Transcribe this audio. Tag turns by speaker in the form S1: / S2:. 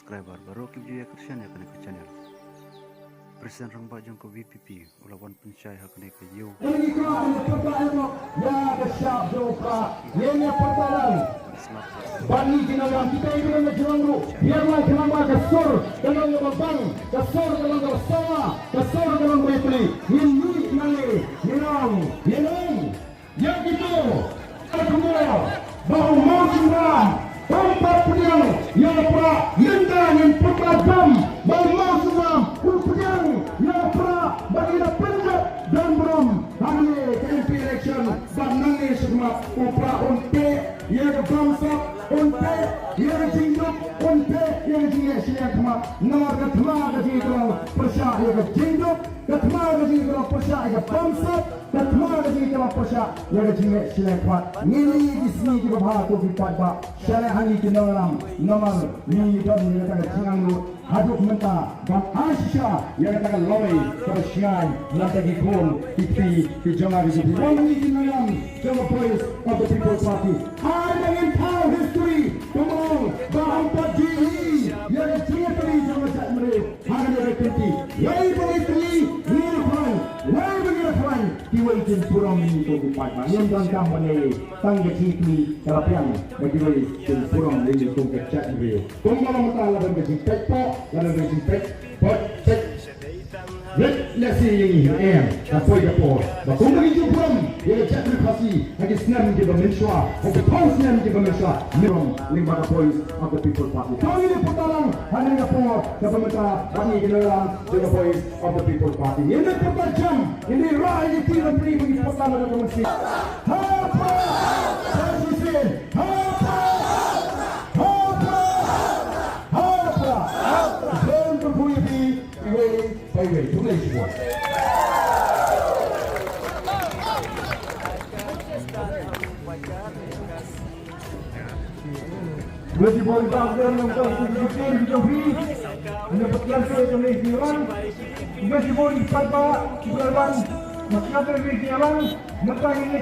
S1: subscriber baru ke video kersian ya kena ke channel. Presiden rambak jong ke VPP ulawan pencai hak kena ke you.
S2: Ini kan pertanyaan ya bersiap juga. Ini pertanyaan. Bani jenayah kita ini dengan jelanggu. Biarlah kenapa kesor dengan lembang, kesor dengan bersama, kesor dengan berbeli. Ini nali, ini. Yang itu semua bahu majulah. Tempat pedang yang pra lendang yang beragam bahu semua pedang yang pra bagi penjat dan berom hari MP election dan nanti semua upra unte yang bangsa unte yang jingguk unte yang jingguk siang kema nomor ketema kejingguk persya yang jingguk ketema kejingguk persya yang bangsa ketema kejingguk persya yang jingguk siang kema ini di sini kita bahas topik pada syariah hari kenolam nomor ni dan ni kata jingguk haduk mentah dan Aisyah yang katakan loi tersiai lantai dikon di jangan di sini wangi di dalam Java Boys of the People's Party ada yang tahu history kemau bahan pagi yang cerita jangan cat mereka ada yang berhenti lei berhenti nilai lei berhenti diwajib pulang ini untuk pada yang tentang mana tangga citi kerapian bagi lei pulang ini untuk cat mereka kemana mentah lawan berjumpa lalu berjumpa let's see yang apa yang apa bakung lagi jumpa yang cakap kasih lagi senang di Malaysia untuk tahu senang di Malaysia merong 5 poin of the People's Party kali ini pertarungan hari ini apa dapat minta bagi general 5 poin of the People's Party ini pertajam ini raih di tim beri bagi pertarungan dari Malaysia apa saya Baik, jumlah semua. Masih boleh bangkit untuk tujuan Jovi, mendapatkan sesuatu yang masih boleh pada bulan, masih ada yang jalan, maka ini